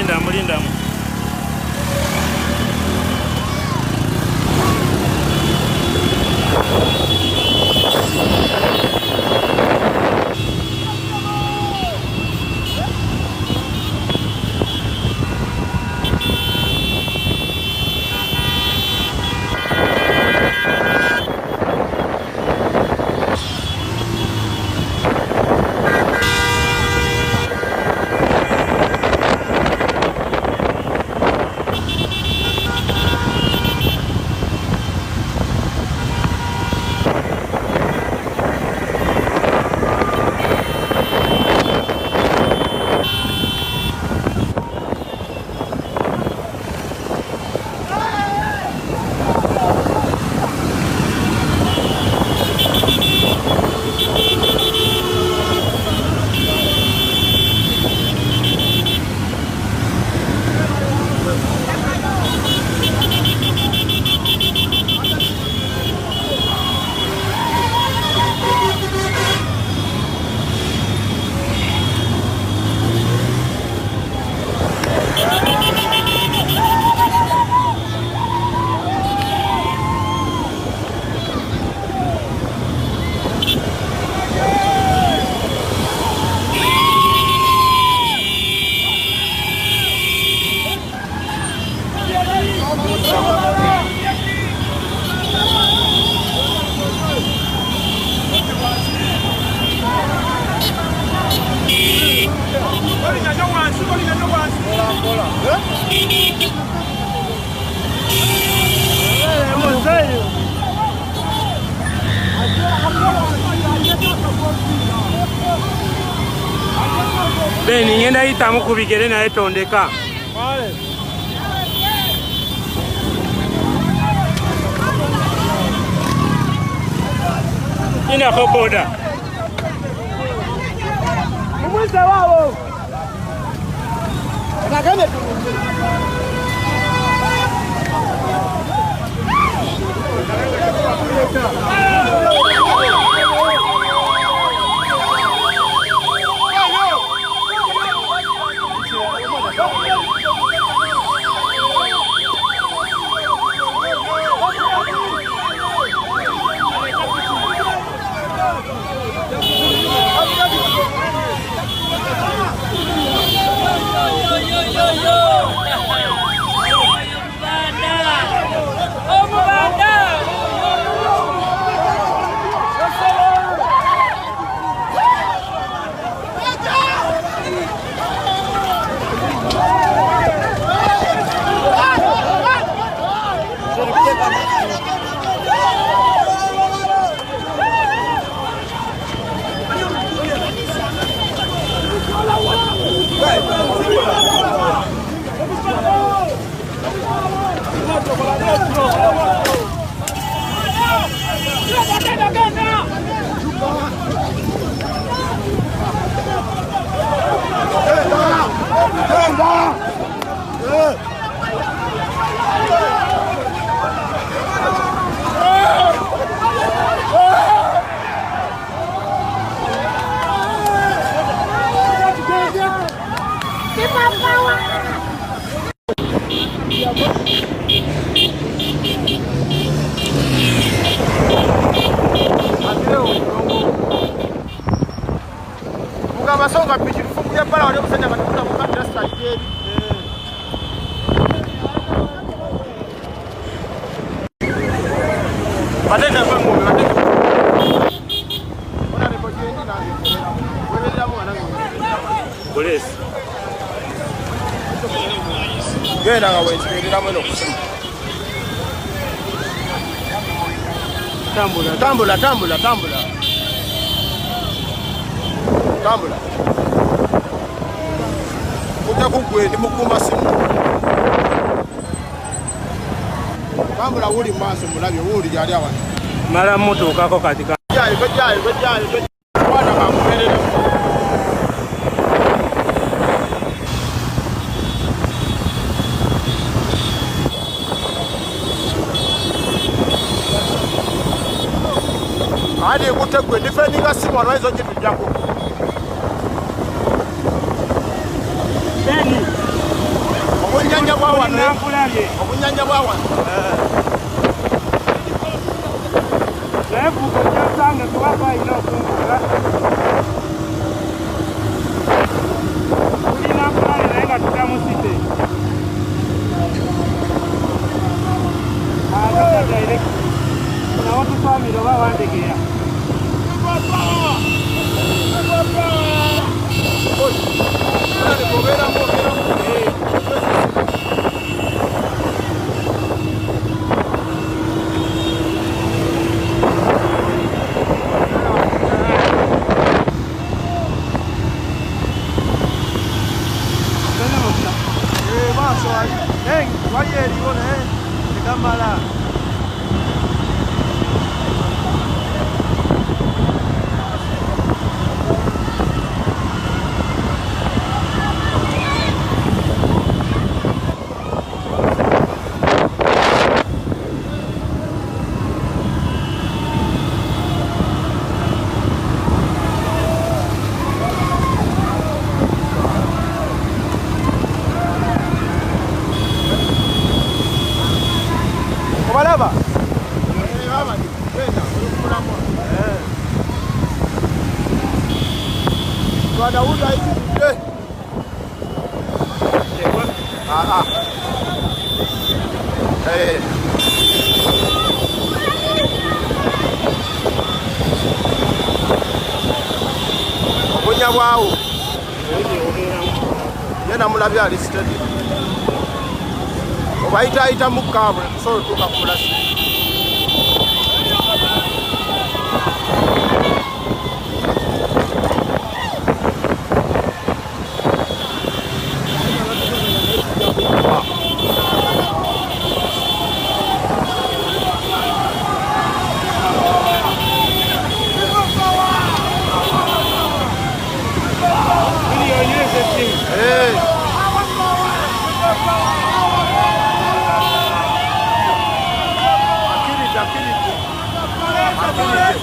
Mulinda. Beni ngenda itamu kubigere naye tondeka. Vale. Ina koboda. Mwiza wao. Nakane tu. Masonga pichi kufungulia pala wale kusanya katika mkanda stadium. Batenda kwa ngombe batenda. Ona ripoti yendi na wewe ndio mwana wangu. Polisi. Genda ngawe chikirira mweno kusema. Tambula. Tambula. Kuja kugwe ndi mukuma simu. Tambula uli maso mulabye uli yali awana. Mara moto kako katika. Jai. Wana mamumelele. Hadi kutegwe ndifeninga simu wanaweza kitu jako. Beni. bwa wano. Nakulabye. Obunyanja bwa wano. Naye buuko kyosanga kubanga alina okunguka. Tulina nkulabye naye nga tutamusite. Direct. Kuna watu family oba wandegeya. Obalaba? Daudi ayitidde. Obunya bwawo ye namulabye ali stadi obayitaayita mu kaabwe tusobola otuuka ku mulasi.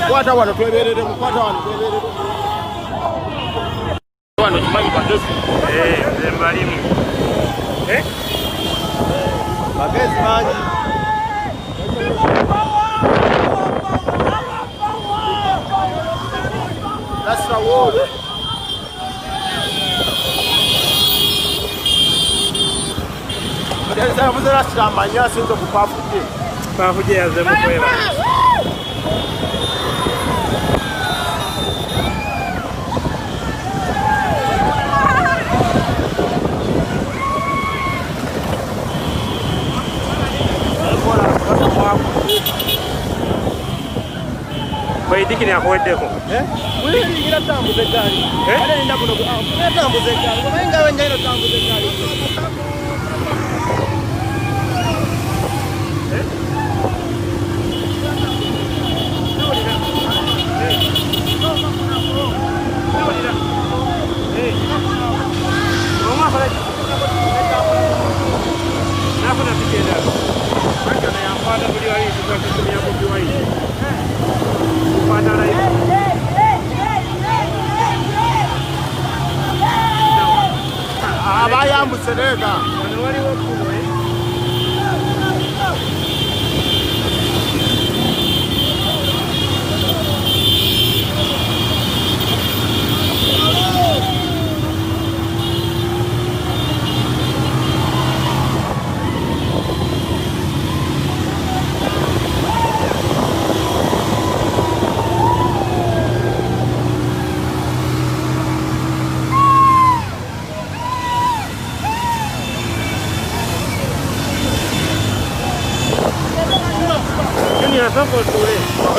Kwata wano tweberere mukwata wano tweberere wano tumanyi bagezi mbalimu bagezi mangi that's the wall. Ndenza muzera sitamanya asinze kupafuje pafuje yaze mukweba Baidikini akwedeko. Muli ngira tambuze gari. Ale nda kuno tambuze gari. Kumenga wenja ino tambuze gari. Abayambutse nega.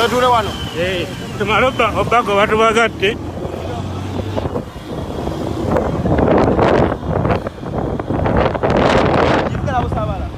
Tule wano. Tumaroba obago watu bagate. Jipkala busabala.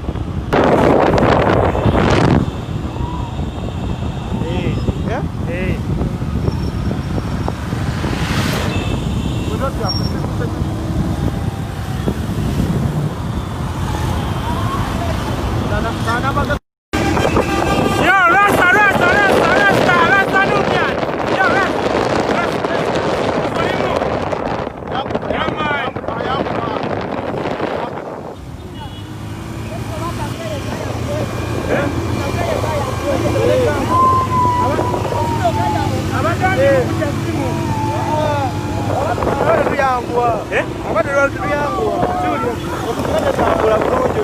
yangu. Suri. Ukifanya tambula bulungi.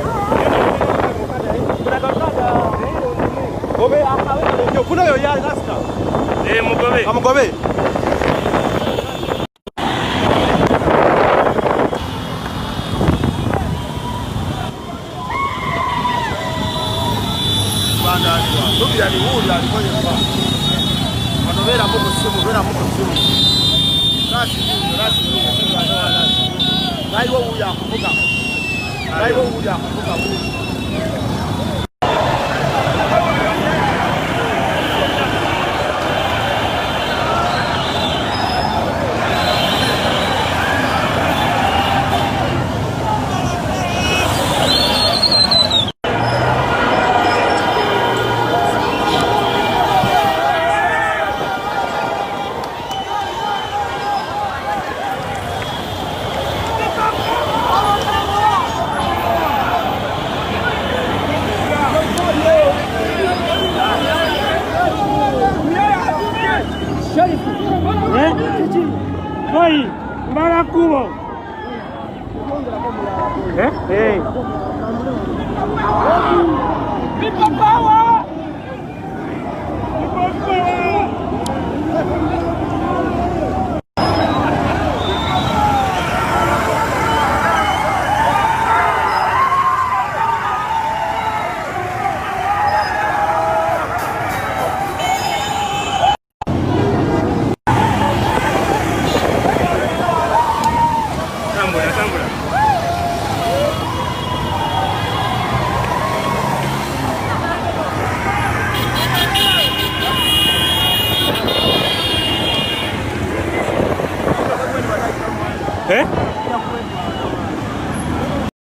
Gobe akawe yo kuna yo ya rasta. Mugobe. Amugobe. Banda ni ndugu ya Lihuli alifanya kwa. Manovera mko simu, vera mko simu. Rasi ndio. Naiwo uya kuvuka. Naiwo uya kuvuka. Vai, mbarakubo.